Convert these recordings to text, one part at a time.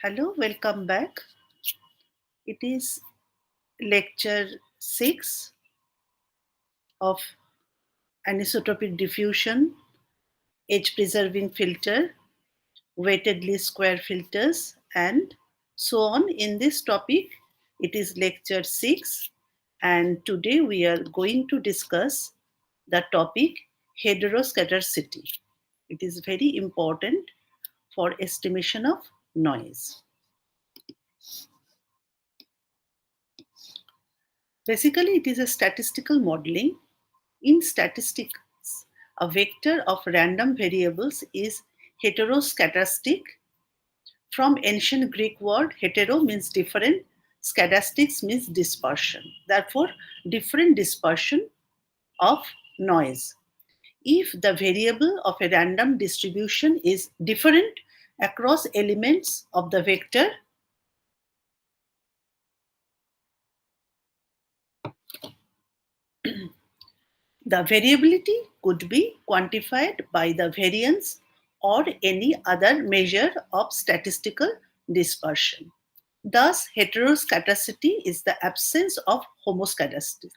Hello, welcome back. It is lecture 6 of anisotropic diffusion, edge preserving filter, weighted least square filters, and so on. In this topic, it is lecture 6, and today we are going to discuss the topic heteroskedasticity. It is very important for estimation of noise. Basically, it is a statistical modeling. In statistics, a vector of random variables is heteroscedastic. From ancient Greek word, hetero means different, scadastics means dispersion. Therefore, different dispersion of noise. If the variable of a random distribution is different across elements of the vector, the variability could be quantified by the variance or any other measure of statistical dispersion. Thus, heteroskedasticity is the absence of homoskedasticity.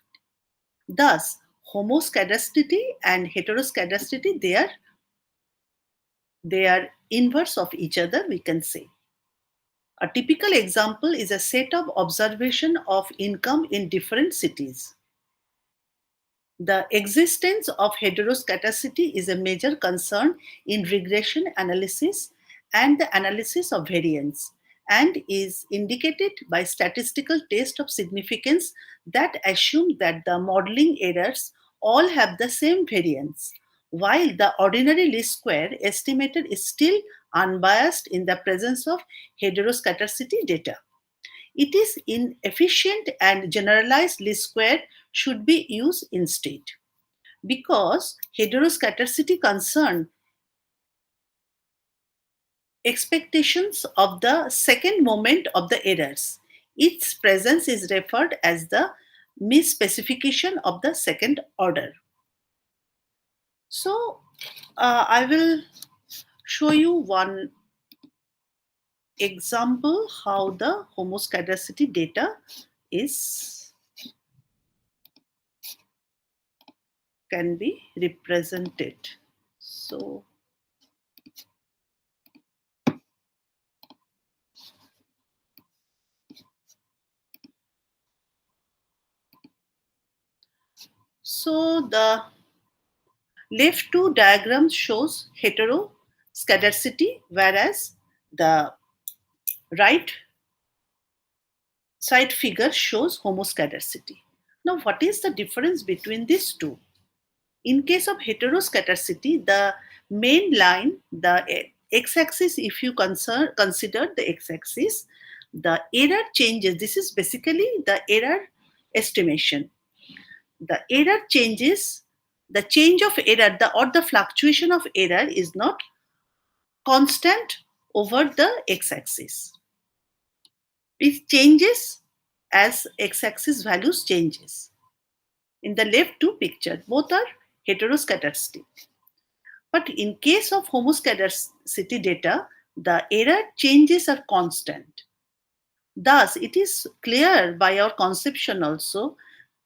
Thus, homoskedasticity and heteroskedasticity, they are inverse of each other, we can say. A typical example is a set of observation of income in different cities. The existence of heteroskedasticity is a major concern in regression analysis and the analysis of variance, and is indicated by statistical test of significance that assume that the modeling errors all have the same variance, while the ordinary least square estimated is still unbiased in the presence of heteroskedasticity data. It is inefficient and generalized least square should be used instead. Because heteroscedasticity concern expectations of the second moment of the errors. Its presence is referred as the misspecification of the second order. So, I will show you one example how the homoscedasticity data is can be represented. So, the left two diagrams shows heteroskedasticity, whereas the right side figure shows homoskedasticity. Now, what is the difference between these two? In case of heteroskedasticity, the main line, the x-axis, if you consider the x-axis, the error changes. This is basically the error estimation. The error changes, the change of error, the fluctuation of error is not constant over the x-axis. It changes as x-axis values changes. In the left two pictures, both are heteroskedastic. But in case of homoskedasticity data, the error changes are constant. Thus, it is clear by our conception also,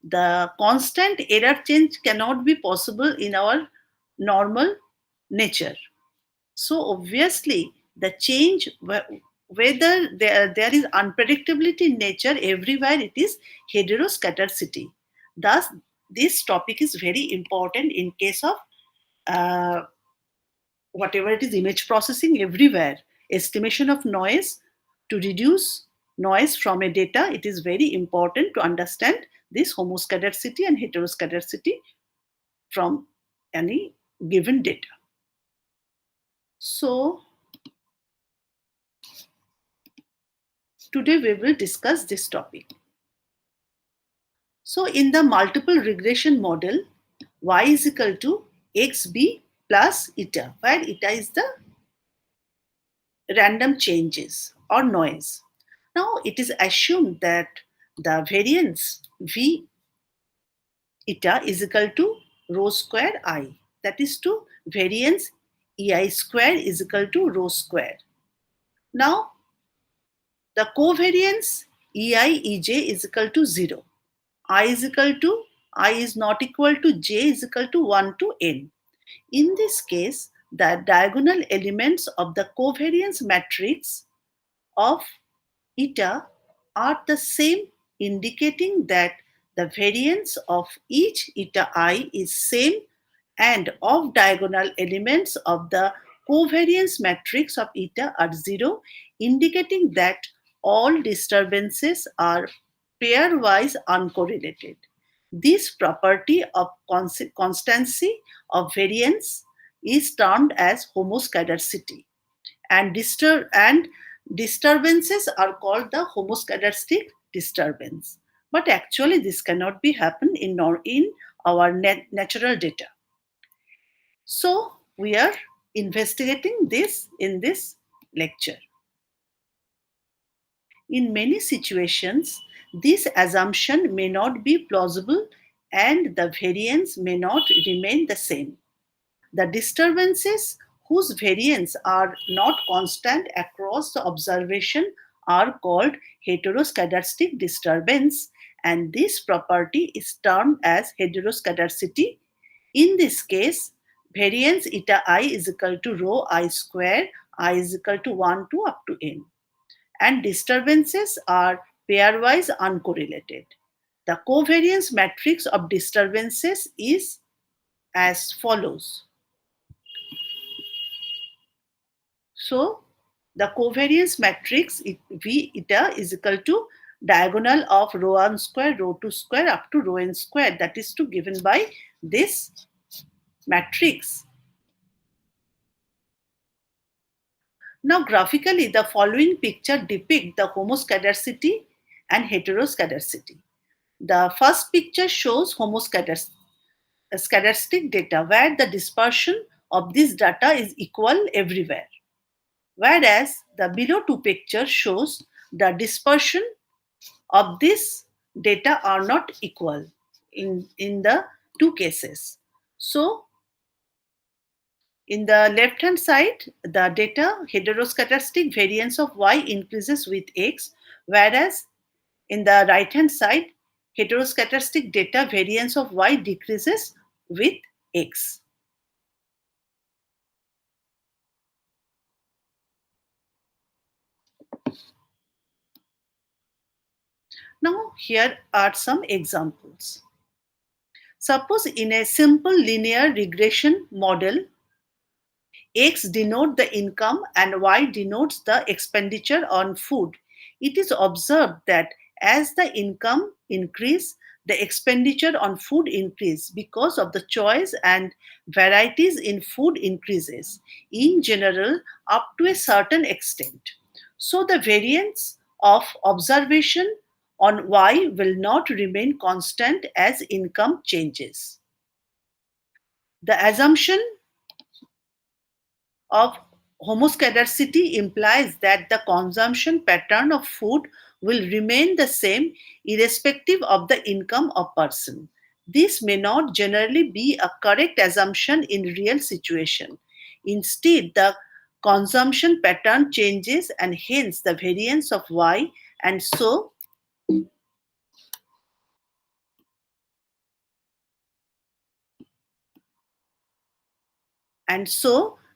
the constant error change cannot be possible in our normal nature. So obviously, the change, whether there is unpredictability in nature, everywhere it is heteroskedasticity. Thus, this topic is very important in case of uh, whatever it is, image processing everywhere. Estimation of noise, to reduce noise from a data, it is very important to understand this homoskedasticity and heteroskedasticity from any given data. So, today we will discuss this topic. So in the multiple regression model, y is equal to xb plus eta, where eta is the random changes or noise. Now it is assumed that the variance v eta is equal to rho square I. That is to variance ei square is equal to rho square. Now The covariance EI EJ is equal to 0. I is equal to I is not equal to j is equal to 1 to n. In this case, the diagonal elements of the covariance matrix of eta are the same, indicating that the variance of each eta I is same and off diagonal elements of the covariance matrix of eta are 0, indicating that all disturbances are pairwise uncorrelated. This property of constancy of variance is termed as homoscedasticity, and disturbances are called the homoscedastic disturbance. But actually, this cannot be happen in our natural data. So we are investigating this in this lecture. In many situations, this assumption may not be plausible and the variance may not remain the same. The disturbances whose variance are not constant across the observation are called heteroskedastic disturbance, and this property is termed as heteroskedasticity. In this case, variance eta I is equal to rho I square, I is equal to 1 to up to n, and disturbances are pairwise uncorrelated. The covariance matrix of disturbances is as follows. So the covariance matrix V eta is equal to diagonal of rho 1 square, rho 2 square up to rho n square, that is to given by this matrix. Now graphically the following picture depict the homoscedasticity and heteroscedasticity. The first picture shows homoscedastic data where the dispersion of this data is equal everywhere, whereas the below two pictures shows the dispersion of this data are not equal in the two cases. So in the left hand side, the data heteroscedastic variance of y increases with x, whereas in the right hand side, heteroscedastic data variance of y decreases with x. Now, here are some examples. Suppose in a simple linear regression model, X denotes the income and Y denotes the expenditure on food. It is observed that as the income increase, the expenditure on food increase because of the choice and varieties in food increases, in general up to a certain extent. So the variance of observation on Y will not remain constant as income changes. The assumption of homoscedasticity implies that the consumption pattern of food will remain the same irrespective of the income of person. This may not generally be a correct assumption in real situation. Instead, the consumption pattern changes and hence the variance of y, and so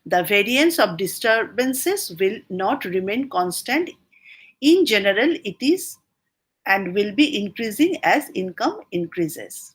the variance of disturbances will not remain constant. In general, it is and will be increasing as income increases.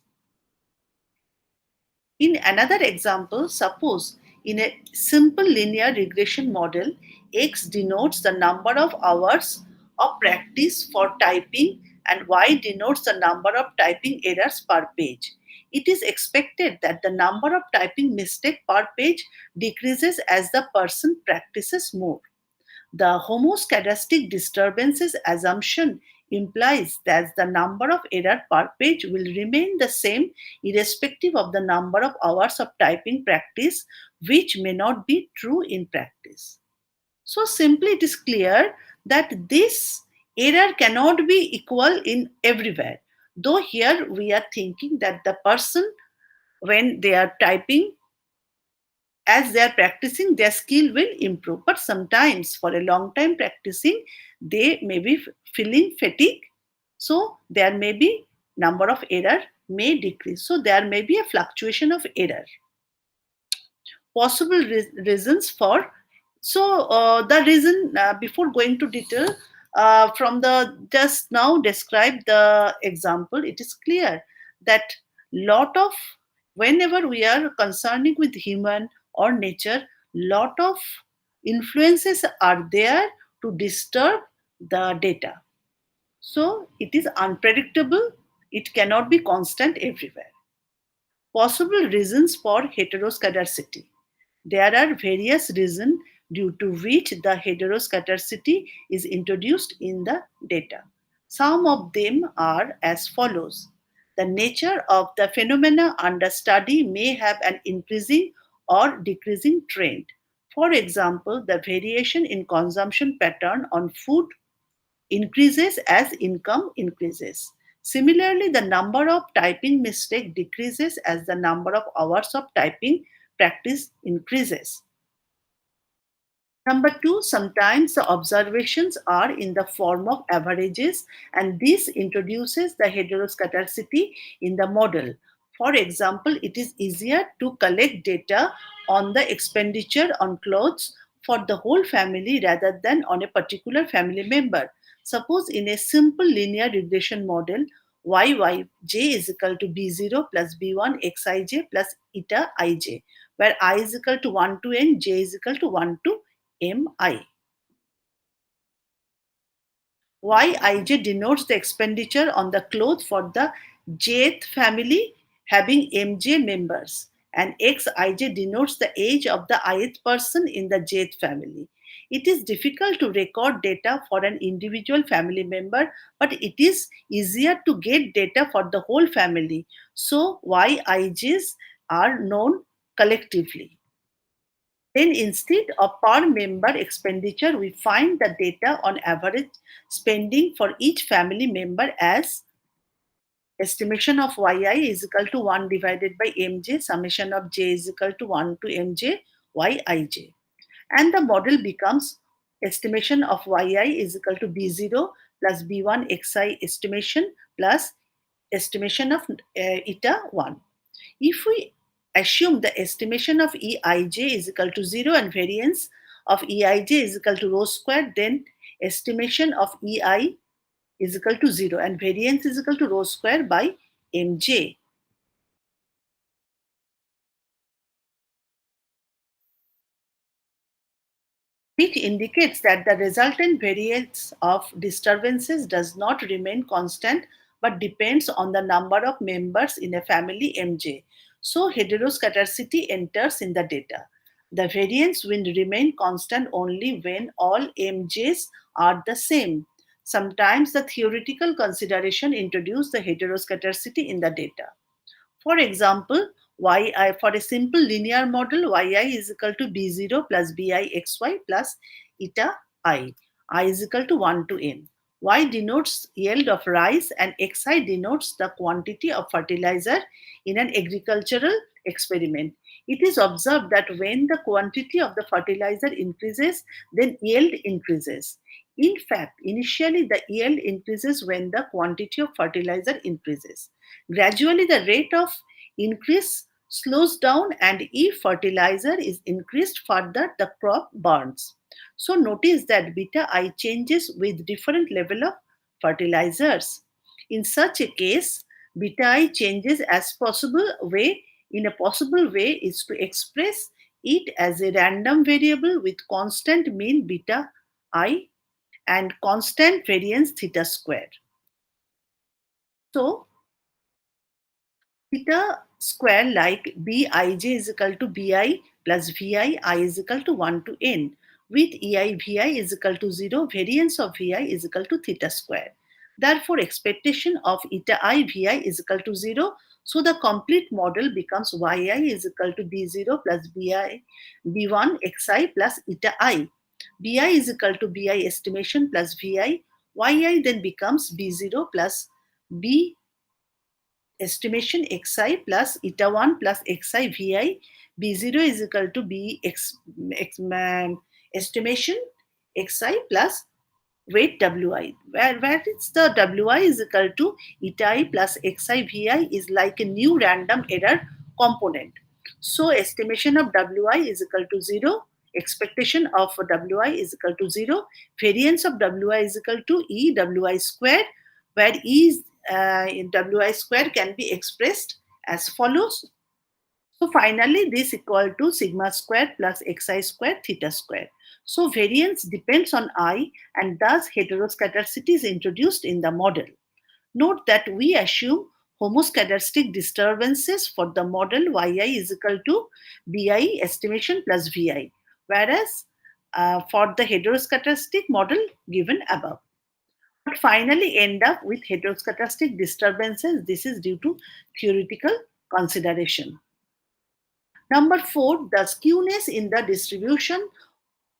In another example, suppose in a simple linear regression model, X denotes the number of hours of practice for typing and Y denotes the number of typing errors per page. It is expected that the number of typing mistake per page decreases as the person practices more. The homoscedastic disturbances assumption implies that the number of error per page will remain the same irrespective of the number of hours of typing practice, which may not be true in practice. So simply it is clear that this error cannot be equal in everywhere. Though here we are thinking that the person, when they are typing, as they are practicing, their skill will improve, but sometimes for a long time practicing they may be feeling fatigue, so there may be number of error may decrease, so there may be a fluctuation of error. Possible reasons for, so the reason, before going to detail, from the just now describe the example, it is clear that lot of, whenever we are concerning with human or nature, lot of influences are there to disturb the data. So it is unpredictable, it cannot be constant everywhere. Possible reasons for heteroskedasticity. There are various reasons due to which the heteroskedasticity is introduced in the data. Some of them are as follows. The nature of the phenomena under study may have an increasing or decreasing trend. For example, the variation in consumption pattern on food increases as income increases. Similarly, the number of typing mistake decreases as the number of hours of typing practice increases. Number two, sometimes the observations are in the form of averages, and this introduces the heteroskedasticity in the model. For example, it is easier to collect data on the expenditure on clothes for the whole family rather than on a particular family member. Suppose in a simple linear regression model, yij is equal to b0 plus b1 xij plus eta ij, where I is equal to 1 to n, j is equal to 1 to MI. Yij denotes the expenditure on the clothes for the jth family having mj members, and xij denotes the age of the ith person in the jth family. It is difficult to record data for an individual family member, but it is easier to get data for the whole family. So Yijs are known collectively. Then instead of per member expenditure, we find the data on average spending for each family member as estimation of yi is equal to 1 divided by mj, summation of j is equal to 1 to mj yij. And the model becomes estimation of yi is equal to b0 plus b1 xi estimation plus estimation of eta 1. If we assume the estimation of Eij is equal to 0 and variance of Eij is equal to rho square, then estimation of Ei is equal to 0 and variance is equal to rho square by Mj. Which indicates that the resultant variance of disturbances does not remain constant but depends on the number of members in a family Mj. So heteroskedasticity enters in the data. The variance will remain constant only when all Mjs are the same. Sometimes the theoretical consideration introduce the heteroskedasticity in the data. For example, for a simple linear model, yi is equal to b0 plus bi xy plus eta I is equal to 1 to n. Y denotes yield of rice and xi denotes the quantity of fertilizer in an agricultural experiment. It is observed that when the quantity of the fertilizer increases, then yield increases. In fact, initially the yield increases when the quantity of fertilizer increases. Gradually, the rate of increase slows down, and if fertilizer is increased further, the crop burns. So notice that beta I changes with different level of fertilizers. In such a case, beta I changes as possible way. In a possible way is to express it as a random variable with constant mean beta I and constant variance theta square. So theta square like bij is equal to bi plus vi I is equal to 1 to n with ei vi is equal to 0, variance of vi is equal to theta square. Therefore, expectation of eta I vi is equal to 0. So the complete model becomes yi is equal to b0 plus b1 xi plus eta I. Bi is equal to bi estimation plus vi. Yi then becomes b0 plus b estimation xi plus eta 1 plus xi vi. B0 is equal to b estimation xi plus weight Wi, where it's the Wi is equal to eta I plus xi vi is like a new random error component. So estimation of Wi is equal to 0, expectation of Wi is equal to 0, variance of Wi is equal to E Wi square, where E is, in Wi square can be expressed as follows. So finally, this equal to sigma square plus xi square theta square. So variance depends on I, and thus heteroscedasticity is introduced in the model. Note that we assume homoscedastic disturbances for the model yi is equal to bi estimation plus vi, whereas for the heteroscedastic model given above. But finally end up with heteroscedastic disturbances. This is due to theoretical consideration. Number four, the skewness in the distribution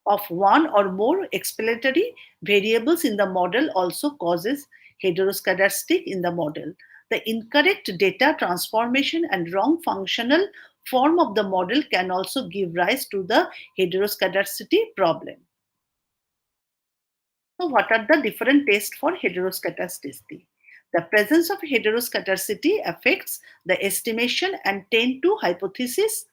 of one or more explanatory variables in the model also causes heteroscedastic in the model. The incorrect data transformation and wrong functional form of the model can also give rise to the heteroscedasticity problem. So, what are the different tests for heteroscedasticity? The presence of heteroscedasticity affects the estimation and tend to hypothesis.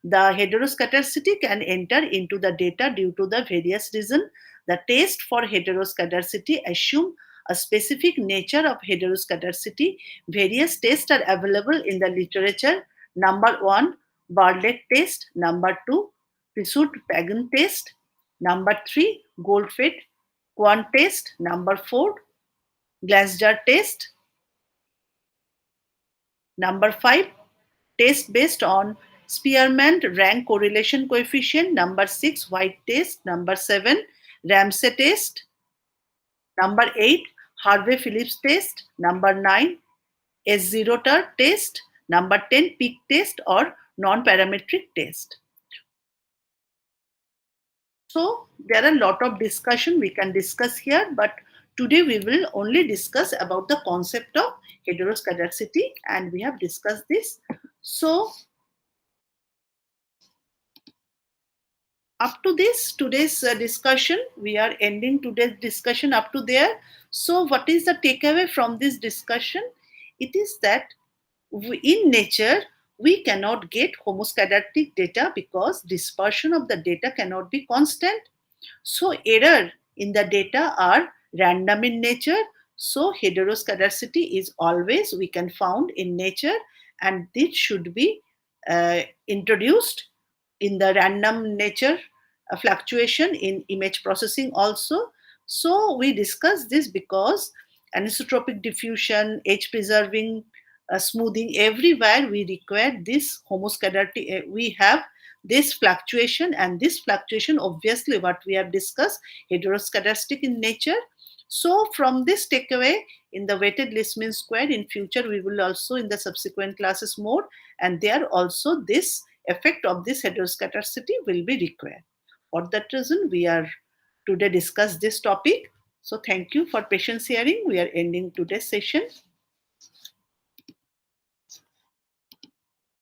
The heteroscedasticity can enter into the data due to the various reasons. The test for heteroscedasticity assume a specific nature of heteroscedasticity. Various tests are available in the literature. Number one, Bartlett test. Number two, Pisut-Pagan test. Number three, Goldfeld Quant test. Number four, Glasgow test. Number five, test based on Spearman rank correlation coefficient. Number six, White test. Number seven, Ramsey test. Number eight, Harvey Phillips test. Number nine, S0 test. Number 10, peak test or non-parametric test. So there are a lot of discussion we can discuss here, but today we will only discuss about the concept of heteroscedasticity, and we have discussed this. So up to this today's discussion, we are ending today's discussion up to there. So what is the takeaway from this discussion? It is that in nature we cannot get homoscedastic data because dispersion of the data cannot be constant. So error in the data are random in nature. So heteroscedasticity is always we can found in nature, and this should be introduced in the random nature fluctuation in image processing also. So we discuss this because anisotropic diffusion, edge preserving, smoothing, everywhere we require this homoscedasticity. We have this fluctuation, and this fluctuation obviously what we have discussed heteroscedastic in nature. So from this takeaway in the weighted least mean square in future we will also in the subsequent classes more, and there also this effect of this heteroscedasticity will be required. For that reason we are today discuss this topic. So thank you for patience hearing. We are ending today's session.